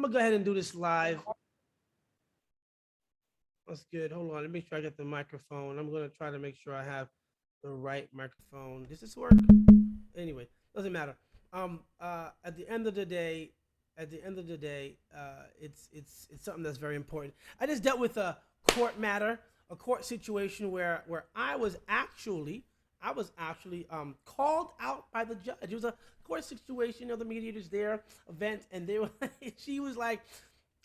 I'm gonna go ahead and do this live. That's good. Hold on. Let me make sure I get the microphone. I'm gonna try to make sure I have the right microphone. Does this work? Anyway, doesn't matter. At the end of the day, it's something that's very important. I just dealt with a court matter, a court situation where I was actually called out by the judge. It was a court situation. You know, the mediators there event, and they were. She was like,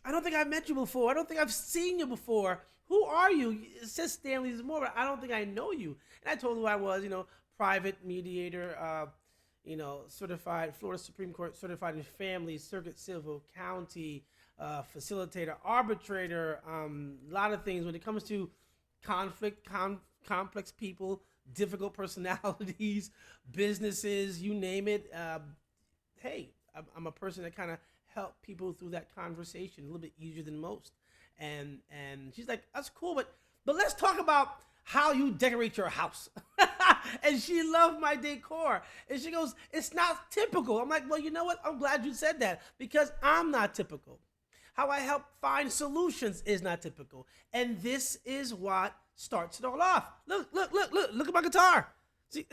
"I don't think I've met you before. I don't think I've seen you before. Who are you?" It says Stanley Zamor, but I don't think I know you. And I told her who I was. You know, private mediator. Certified Florida Supreme Court certified in family, circuit civil, county, facilitator, arbitrator, a lot of things when it comes to complex people, difficult personalities, businesses, you name it. Hey, I'm a person that kind of help people through that conversation a little bit easier than most. And she's like, that's cool, but let's talk about how you decorate your house. And she loved my decor. And she goes, it's not typical. I'm like, well, you know what? I'm glad you said that because I'm not typical. How I help find solutions is not typical. And this is what starts it all off. Look at my guitar. See,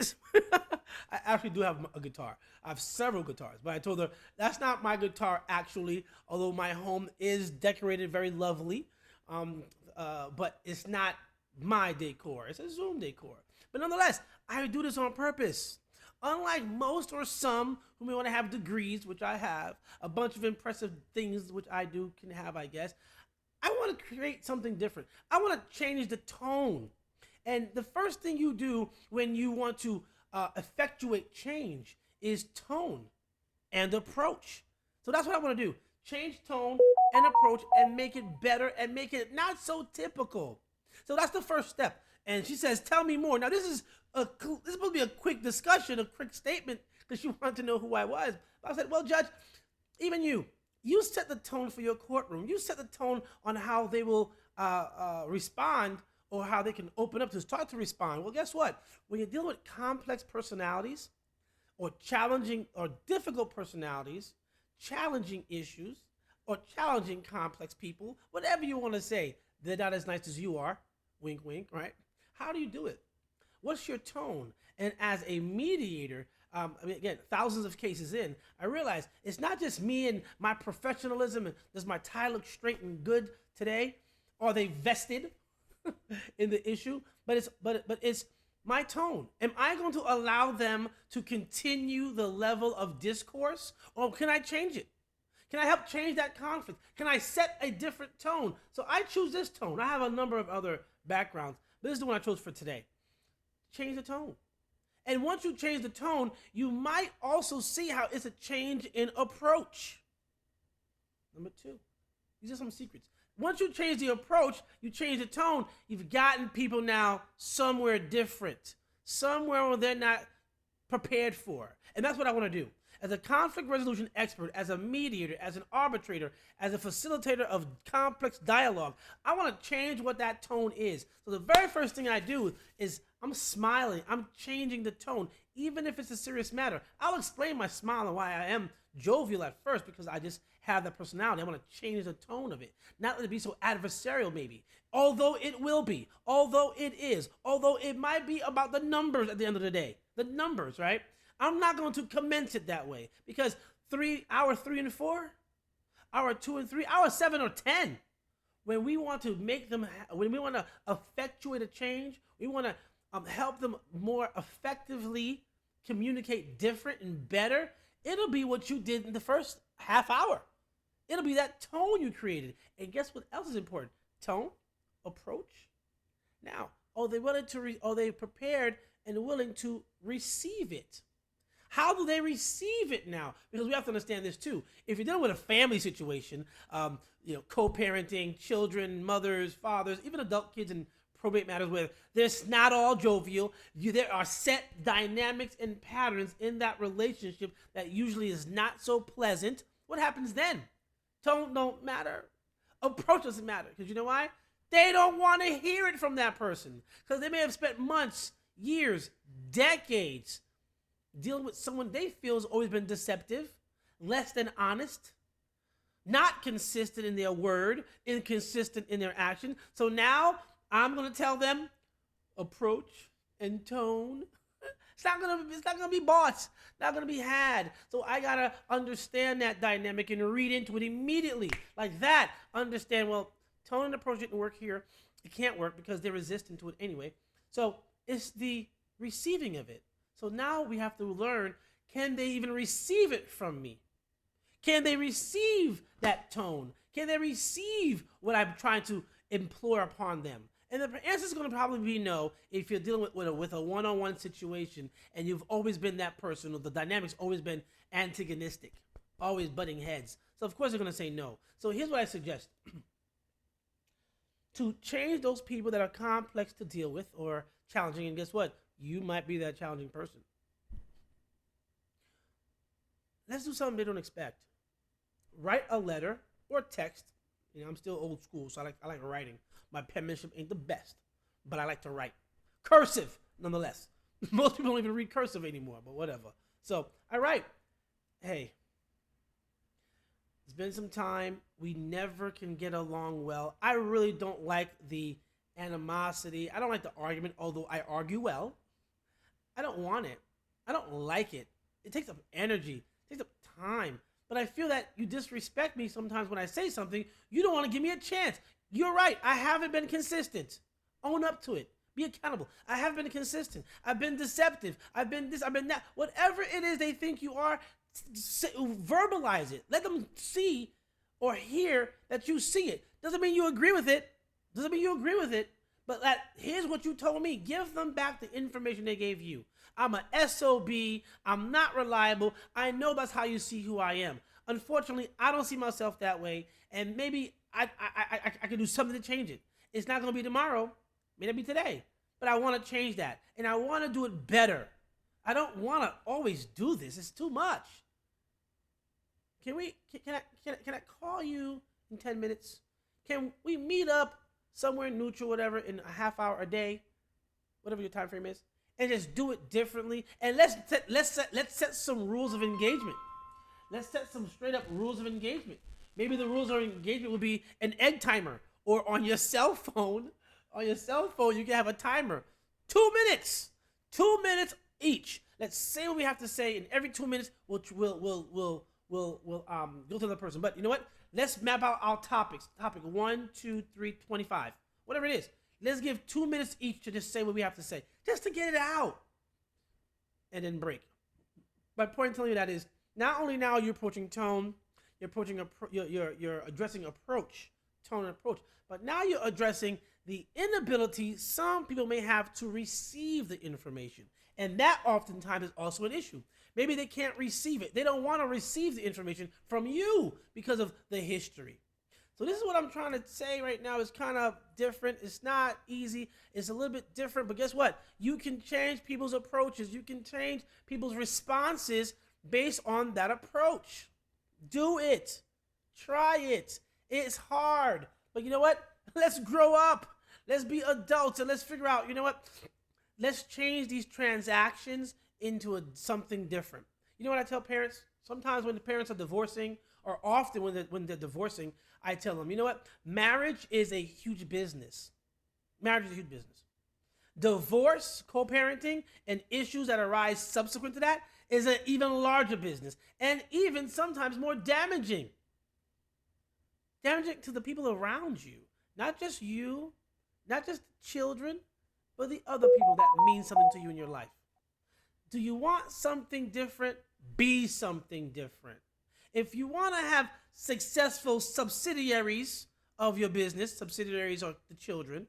I actually do have a guitar. I have several guitars, but I told her that's not my guitar actually, although my home is decorated very lovely. But it's not my decor. It's a Zoom decor. But nonetheless, I do this on purpose. Unlike most or some who may want to have degrees, which I have, a bunch of impressive things which I do can have, I guess, I want to create something different. I want to change the tone. And the first thing you do when you want to effectuate change is tone and approach. So that's what I want to do. Change tone and approach and make it better and make it not so typical. So that's the first step. And she says, tell me more. Now, this is supposed to be a quick discussion, a quick statement, because she wanted to know who I was. But I said, well, Judge, even you set the tone for your courtroom. You set the tone on how they will respond or how they can open up to start to respond. Well, guess what? When you're dealing with complex personalities or challenging or difficult personalities, challenging issues, or challenging complex people, whatever you want to say, they're not as nice as you are. Wink, wink, right? How do you do it? What's your tone? And as a mediator, again, thousands of cases in, I realize it's not just me and my professionalism and does my tie look straight and good today? Are they vested in the issue? But it's my tone. Am I going to allow them to continue the level of discourse, or can I change it? Can I help change that conflict? Can I set a different tone? So I choose this tone. I have a number of other backgrounds, but this is the one I chose for today. Change the tone. And once you change the tone, you might also see how it's a change in approach. Number two, these are some secrets. Once you change the approach, you change the tone, you've gotten people now somewhere different, somewhere where they're not prepared for. And that's what I want to do. As a conflict resolution expert, as a mediator, as an arbitrator, as a facilitator of complex dialogue, I want to change what that tone is. So the very first thing I do is I'm smiling. I'm changing the tone, even if it's a serious matter. I'll explain my smile and why I am jovial at first, because I just have that personality. I want to change the tone of it. Not let it be so adversarial, maybe. Although it will be. Although it is. Although it might be about the numbers at the end of the day. The numbers, right? I'm not going to commence it that way, because hour 3 and 4, hour 2 and 3, hour 7 or 10, when we want to make them, when we want to effectuate a change, we want to help them more effectively communicate different and better, it'll be what you did in the first half hour. It'll be that tone you created. And guess what else is important? Tone, approach. Now, are they prepared and willing to receive it? How do they receive it now? Because we have to understand this too. If you're dealing with a family situation, co-parenting, children, mothers, fathers, even adult kids in probate matters where there's not all jovial, there are set dynamics and patterns in that relationship that usually is not so pleasant. What happens then? Tone don't matter. Approach doesn't matter. Because you know why? They don't want to hear it from that person. Because they may have spent months, years, decades dealing with someone they feel has always been deceptive, less than honest, not consistent in their word, inconsistent in their action. So now I'm going to tell them approach and tone. It's not gonna be bought, not gonna be had. So I gotta understand that dynamic and read into it immediately, like that. Understand, well, tone and approach didn't work here. It can't work because they're resistant to it anyway. So it's the receiving of it. So now we have to learn, can they even receive it from me? Can they receive that tone? Can they receive what I'm trying to implore upon them? And the answer is going to probably be no if you're dealing with a one-on-one situation and you've always been that person, or the dynamic's always been antagonistic, always butting heads. So of course they're going to say no. So here's what I suggest. To change those people that are complex to deal with or challenging, and guess what? You might be that challenging person. Let's do something they don't expect. Write a letter or text. I'm still old school, so I like writing. My penmanship ain't the best, but I like to write. Cursive, nonetheless. Most people don't even read cursive anymore, but whatever. So I write, hey, it's been some time. We never can get along well. I really don't like the animosity. I don't like the argument, although I argue well. I don't want it. I don't like it. It takes up energy. It takes up time. But I feel that you disrespect me sometimes when I say something. You don't want to give me a chance. You're right. I haven't been consistent. Own up to it. Be accountable. I haven't been consistent. I've been deceptive. I've been this. I've been that. Whatever it is they think you are, verbalize it. Let them see or hear that you see it. Doesn't mean you agree with it. Doesn't mean you agree with it. But here's what you told me. Give them back the information they gave you. I'm a SOB. I'm not reliable. I know that's how you see who I am. Unfortunately, I don't see myself that way. And maybe I can do something to change it. It's not going to be tomorrow. May not be today. But I want to change that. And I want to do it better. I don't want to always do this. It's too much. Can I call you in 10 minutes? Can we meet up somewhere neutral, whatever, in a half hour a day, whatever your time frame is, and just do it differently? And let's set some rules of engagement. Let's set some straight up rules of engagement. Maybe the rules of engagement will be an egg timer, or on your cell phone. On your cell phone, you can have a timer. 2 minutes. 2 minutes each. Let's say what we have to say, and every 2 minutes we'll go to the person. But you know what? Let's map out our topics. Topic 1, 2, 3, 25. Whatever it is. Let's give 2 minutes each to just say what we have to say. Just to get it out. And then break. My point in telling you that is, not only now you're approaching tone, you're addressing approach, tone and approach, but now you're addressing the inability some people may have to receive the information. And that oftentimes is also an issue. Maybe they can't receive it. They don't want to receive the information from you because of the history. So this is what I'm trying to say right now. It's kind of different. It's not easy. It's a little bit different. But guess what? You can change people's approaches. You can change people's responses based on that approach. Do it. Try it. It's hard. But you know what? Let's grow up. Let's be adults and let's figure out, you know what? Let's change these transactions into something different. You know what I tell parents? Sometimes when the parents are divorcing, or often when they're divorcing, I tell them, you know what? Marriage is a huge business. Marriage is a huge business. Divorce, co-parenting, and issues that arise subsequent to that is an even larger business, and even sometimes more damaging. Damaging to the people around you. Not just you, not just children, but the other people that mean something to you in your life. Do you want something different? Be something different. If you want to have successful subsidiaries of your business, subsidiaries are the children,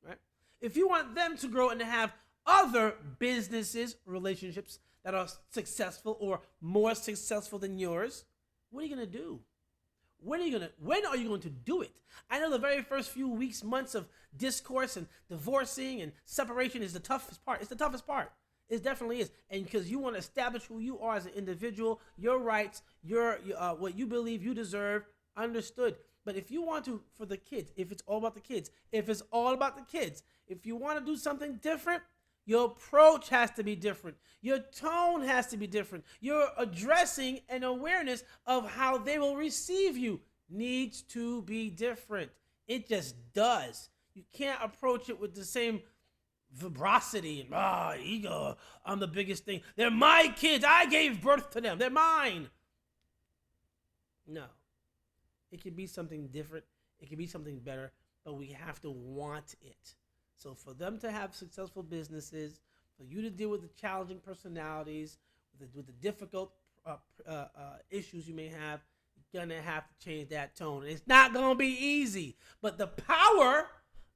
right? If you want them to grow and to have other businesses, relationships that are successful or more successful than yours, what are you going to do? When are you going to do it? I know the very first few weeks, months of discourse and divorcing and separation is the toughest part. It's the toughest part. It definitely is. And because you want to establish who you are as an individual, your rights, your what you believe you deserve, understood. But if you want to, for the kids, if it's all about the kids, if you want to do something different, your approach has to be different. Your tone has to be different. Your addressing and awareness of how they will receive you needs to be different. It just does. You can't approach it with the same vibrosity and ego. I'm the biggest thing. They're my kids. I gave birth to them. They're mine. No. It can be something different. It can be something better, but we have to want it. So for them to have successful businesses, for you to deal with the challenging personalities, with the difficult issues you may have, you're going to have to change that tone. And it's not going to be easy, but the power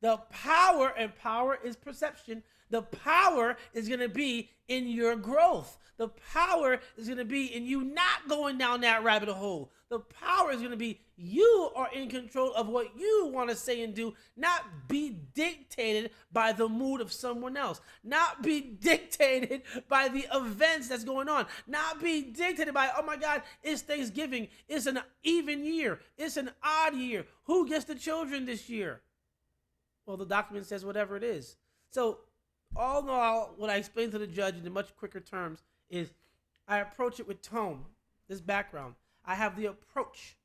and power is perception. The power is going to be in your growth. The power is going to be in you not going down that rabbit hole. The power is going to be you are in control of what you want to say and do, not be dictated by the mood of someone else, not be dictated by the events that's going on, not be dictated by, oh my God, it's Thanksgiving, it's an even year, it's an odd year, who gets the children this year? Well, the document says whatever it is. So all in all, what I explained to the judge in much quicker terms is I approach it with tone, this background. I have the approach,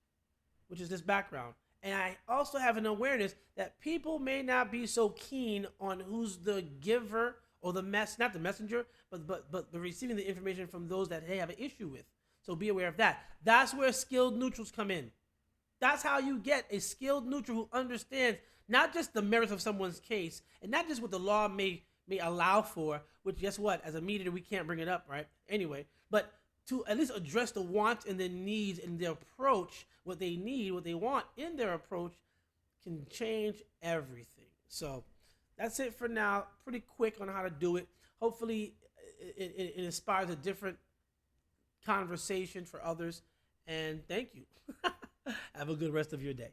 which is this background. And I also have an awareness that people may not be so keen on who's the giver or not the messenger, but the receiving the information from those that they have an issue with. So be aware of that. That's where skilled neutrals come in. That's how you get a skilled neutral who understands not just the merits of someone's case and not just what the law may allow for, which guess what? As a mediator, we can't bring it up, right? Anyway, but to at least address the wants and the needs and their approach, what they need, what they want in their approach can change everything. So that's it for now. Pretty quick on how to do it. Hopefully it inspires a different conversation for others. And thank you. Have a good rest of your day.